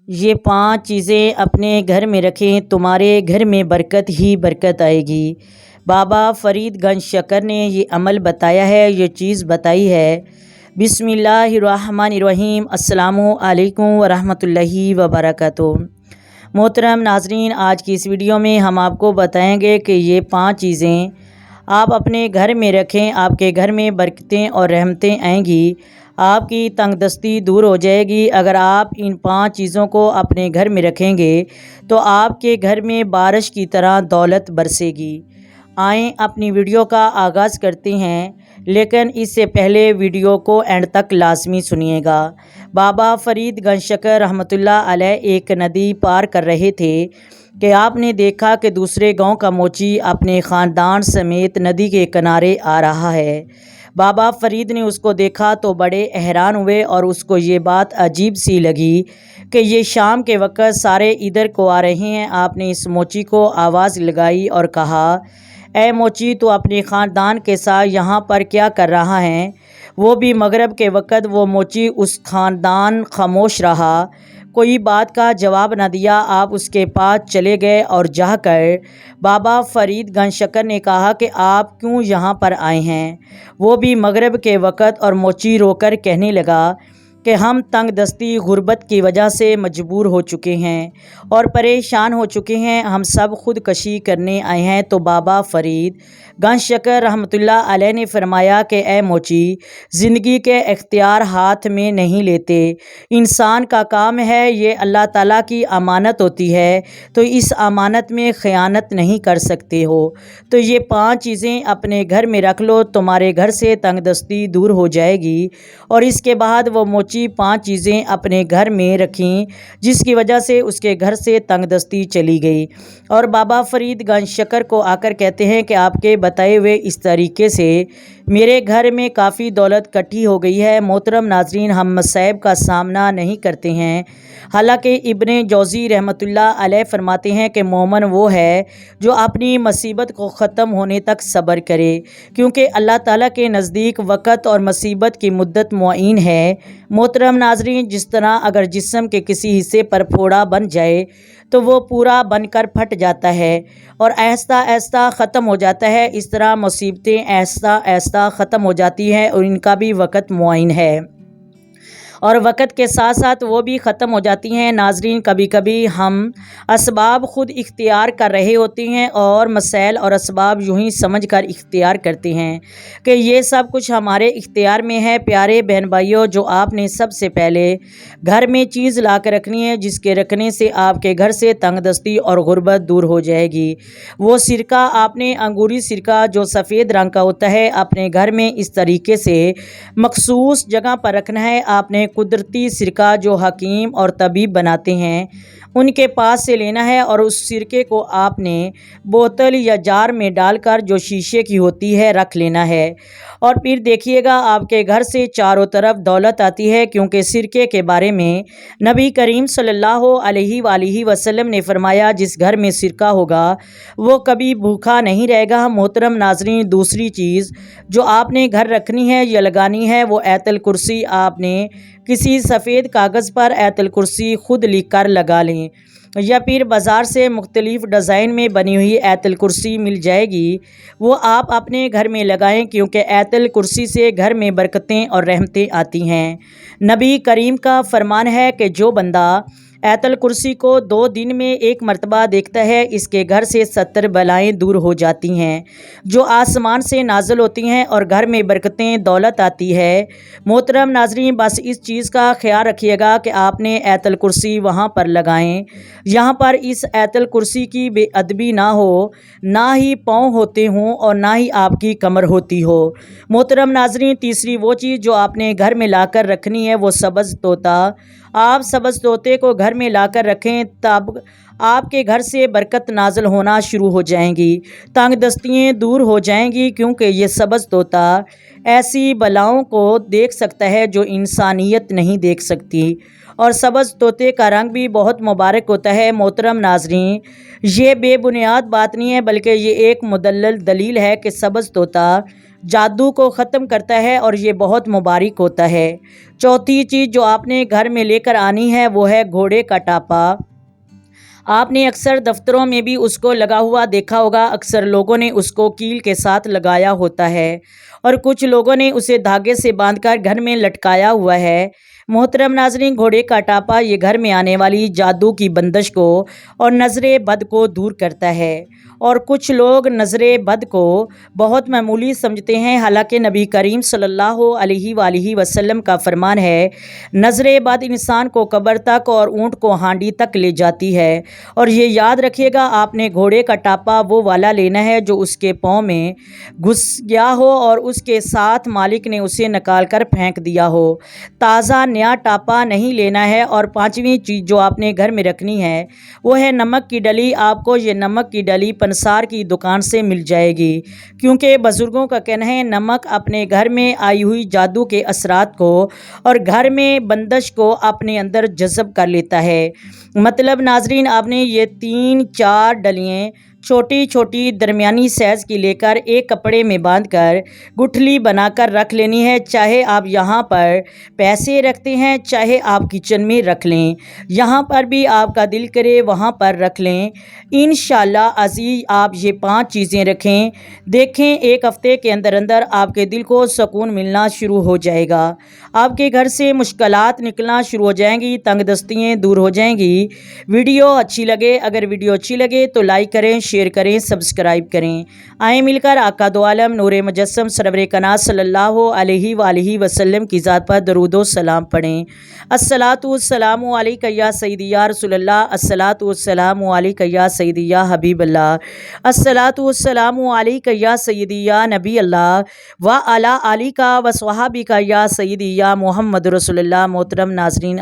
یہ 5 چیزیں اپنے گھر میں رکھیں، تمہارے گھر میں برکت ہی برکت آئے گی۔ بابا فرید گنج شکر نے یہ عمل بتایا ہے، یہ چیز بتائی ہے۔ بسم اللہ الرحمن الرحیم۔ السلام علیکم ورحمۃ اللہ وبرکاتہ۔ محترم ناظرین، آج کی اس ویڈیو میں ہم آپ کو بتائیں گے کہ یہ 5 چیزیں آپ اپنے گھر میں رکھیں، آپ کے گھر میں برکتیں اور رحمتیں آئیں گی، آپ کی تنگ دستی دور ہو جائے گی۔ اگر آپ ان 5 چیزوں کو اپنے گھر میں رکھیں گے تو آپ کے گھر میں بارش کی طرح دولت برسے گی۔ آئیں اپنی ویڈیو کا آغاز کرتے ہیں، لیکن اس سے پہلے ویڈیو کو اینڈ تک لازمی سنیے گا۔ بابا فرید گنج شکر رحمۃ اللہ علیہ ایک ندی پار کر رہے تھے کہ آپ نے دیکھا کہ دوسرے گاؤں کا موچی اپنے خاندان سمیت ندی کے کنارے آ رہا ہے۔ بابا فرید نے اس کو دیکھا تو بڑے حیران ہوئے اور اس کو یہ بات عجیب سی لگی کہ یہ شام کے وقت سارے ادھر کو آ رہے ہیں۔ آپ نے اس موچی کو آواز لگائی اور کہا، اے موچی، تو اپنے خاندان کے ساتھ یہاں پر کیا کر رہا ہے؟ وہ بھی مغرب کے وقت وہ موچی اس خاندان خاموش رہا، کوئی بات کا جواب نہ دیا۔ آپ اس کے پاس چلے گئے اور جا کر بابا فرید گنج شکر نے کہا کہ آپ کیوں یہاں پر آئے ہیں؟ وہ بھی مغرب کے وقت، اور موچی رو کر کہنے لگا کہ ہم تنگ دستی غربت کی وجہ سے مجبور ہو چکے ہیں اور پریشان ہو چکے ہیں، ہم سب خودکشی کرنے آئے ہیں۔ تو بابا فرید گنج شکر رحمۃ اللہ علیہ نے فرمایا کہ اے موچی، زندگی کے اختیار ہاتھ میں نہیں لیتے، انسان کا کام ہے، یہ اللہ تعالیٰ کی امانت ہوتی ہے، تو اس امانت میں خیانت نہیں کر سکتے ہو۔ تو یہ 5 چیزیں اپنے گھر میں رکھ لو، تمہارے گھر سے تنگ دستی دور ہو جائے گی۔ اور اس کے بعد وہ موچی 5 چیزیں اپنے گھر میں رکھیں، جس کی وجہ سے اس کے گھر سے تنگ دستی چلی گئی۔ اور بابا فرید گنج شکر کو آ کر کہتے ہیں کہ آپ کے بتائے ہوئے اس طریقے سے میرے گھر میں کافی دولت اکٹھی ہو گئی ہے۔ محترم ناظرین، ہم مصائب کا سامنا نہیں کرتے ہیں، حالانکہ ابن جوزی رحمۃ اللہ علیہ فرماتے ہیں کہ مومن وہ ہے جو اپنی مصیبت کو ختم ہونے تک صبر کرے، کیونکہ اللہ تعالیٰ کے نزدیک وقت اور مصیبت کی مدت معین ہے۔ محترم ناظرین، جس طرح اگر جسم کے کسی حصے پر پھوڑا بن جائے تو وہ پورا بن کر پھٹ جاتا ہے اور آہستہ آہستہ ختم ہو جاتا ہے، اس طرح مصیبتیں آہستہ آہستہ ختم ہو جاتی ہیں اور ان کا بھی وقت معین ہے، اور وقت کے ساتھ ساتھ وہ بھی ختم ہو جاتی ہیں۔ ناظرین، کبھی کبھی ہم اسباب خود اختیار کر رہے ہوتے ہیں اور مسائل اور اسباب یوں ہی سمجھ کر اختیار کرتے ہیں کہ یہ سب کچھ ہمارے اختیار میں ہے۔ پیارے بہن بھائیوں، جو آپ نے سب سے پہلے گھر میں چیز لا کر رکھنی ہے، جس کے رکھنے سے آپ کے گھر سے تنگ دستی اور غربت دور ہو جائے گی، وہ سرکہ آپ نے انگوری سرکہ جو سفید رنگ کا ہوتا ہے اپنے گھر میں اس طریقے سے مخصوص جگہ پر رکھنا ہے۔ آپ نے قدرتی سرکہ جو حکیم اور طبیب بناتے ہیں ان کے پاس سے لینا ہے، اور اس سرکے کو آپ نے بوتل یا جار میں ڈال کر جو شیشے کی ہوتی ہے رکھ لینا ہے، اور پھر دیکھیے گا آپ کے گھر سے چاروں طرف دولت آتی ہے، کیونکہ سرکے کے بارے میں نبی کریم صلی اللہ علیہ وآلہ وسلم نے فرمایا، جس گھر میں سرکہ ہوگا وہ کبھی بھوکا نہیں رہے گا۔ محترم ناظرین، دوسری چیز جو آپ نے گھر رکھنی ہے یا لگانی ہے وہ آیت الکرسی، آپ نے کسی سفید کاغذ پر آیت الکرسی خود لکھ کر لگا لیں، یا پھر بازار سے مختلف ڈیزائن میں بنی ہوئی آیت الکرسی مل جائے گی، وہ آپ اپنے گھر میں لگائیں، کیونکہ آیت الکرسی سے گھر میں برکتیں اور رحمتیں آتی ہیں۔ نبی کریم کا فرمان ہے کہ جو بندہ آیت الکرسی کو 2 دن میں 1 مرتبہ دیکھتا ہے، اس کے گھر سے 70 بلائیں دور ہو جاتی ہیں جو آسمان سے نازل ہوتی ہیں، اور گھر میں برکتیں دولت آتی ہے۔ محترم ناظرین، بس اس چیز کا خیال رکھیے گا کہ آپ نے آیت الکرسی وہاں پر لگائیں، یہاں پر اس آیت الکرسی کی بے ادبی نہ ہو، نہ ہی پاؤں ہوتے ہوں اور نہ ہی آپ کی کمر ہوتی ہو۔ محترم ناظرین، تیسری وہ چیز جو آپ نے گھر میں لا کر رکھنی ہے وہ سبز طوطا۔ آپ سبز طوطے کو گھر میں لا کر رکھیں، تب آپ کے گھر سے برکت نازل ہونا شروع ہو جائیں گی، تنگ دستیاں دور ہو جائیں گی، کیونکہ یہ سبز طوطا ایسی بلاؤں کو دیکھ سکتا ہے جو انسانیت نہیں دیکھ سکتی، اور سبز طوطے کا رنگ بھی بہت مبارک ہوتا ہے۔ محترم ناظرین، یہ بے بنیاد بات نہیں ہے، بلکہ یہ ایک مدلل دلیل ہے کہ سبز طوطا جادو کو ختم کرتا ہے اور یہ بہت مبارک ہوتا ہے۔ چوتھی چیز جو آپ نے گھر میں لے کر آنی ہے وہ ہے گھوڑے کا ٹاپا۔ آپ نے اکثر دفتروں میں بھی اس کو لگا ہوا دیکھا ہوگا، اکثر لوگوں نے اس کو کیل کے ساتھ لگایا ہوتا ہے اور کچھ لوگوں نے اسے دھاگے سے باندھ کر گھر میں لٹکایا ہوا ہے۔ محترم ناظرین، گھوڑے کا ٹاپا یہ گھر میں آنے والی جادو کی بندش کو اور نظر بد کو دور کرتا ہے، اور کچھ لوگ نظر بد کو بہت معمولی سمجھتے ہیں، حالانکہ نبی کریم صلی اللہ علیہ وآلہ وسلم کا فرمان ہے نظر بد انسان کو قبر تک اور اونٹ کو ہانڈی تک لے جاتی ہے۔ اور یہ یاد رکھیے گا، آپ نے گھوڑے کا ٹاپا وہ والا لینا ہے جو اس کے پاؤں میں گھس گیا ہو اور اس کے ساتھ مالک نے اسے نکال کر پھینک دیا ہو۔ تازہ نیا ٹاپا نہیں لینا ہے۔ اور پانچویں چیز جو آپ نے گھر میں رکھنی ہے وہ ہے نمک کی ڈلی۔ آپ کو یہ نمک کی ڈلی پنسار کی دکان سے مل جائے گی، کیونکہ بزرگوں کا کہنا ہے نمک اپنے گھر میں آئی ہوئی جادو کے اثرات کو اور گھر میں بندش کو اپنے اندر جذب کر لیتا ہے۔ مطلب ناظرین، آپ نے یہ 3-4 ڈلیاں چھوٹی چھوٹی درمیانی سائز کی لے کر ایک کپڑے میں باندھ کر گٹھلی بنا کر رکھ لینی ہے۔ چاہے آپ یہاں پر پیسے رکھتے ہیں، چاہے آپ کچن میں رکھ لیں، یہاں پر بھی آپ کا دل کرے وہاں پر رکھ لیں۔ انشاءاللہ عزیز آپ یہ 5 چیزیں رکھیں، دیکھیں ایک ہفتے کے اندر اندر آپ کے دل کو سکون ملنا شروع ہو جائے گا، آپ کے گھر سے مشکلات نکلنا شروع ہو جائیں گی، تنگ دستیاں دور ہو جائیں گی۔ ویڈیو اچھی لگے، اگر ویڈیو اچھی لگے تو لائک کریں، شیئر کریں، سبسکرائب کریں۔ آئیں مل کر آقا دو عالم نور مجسم سرور کائنات صلی اللہ علیہ وآلہ وسلم کی ذات پر درود و سلام پڑھیں۔ الصلاۃ والسلام علیک یا سیدی یا رسول اللہ، الصلاۃ والسلام علیک یا سیدی یا حبیب اللہ، الصلاۃ والسلام علیک یا سیدی یا نبی اللہ و علی آلک و صحابک یا سیدی یا محمد رسول اللہ۔ محترم ناظرین،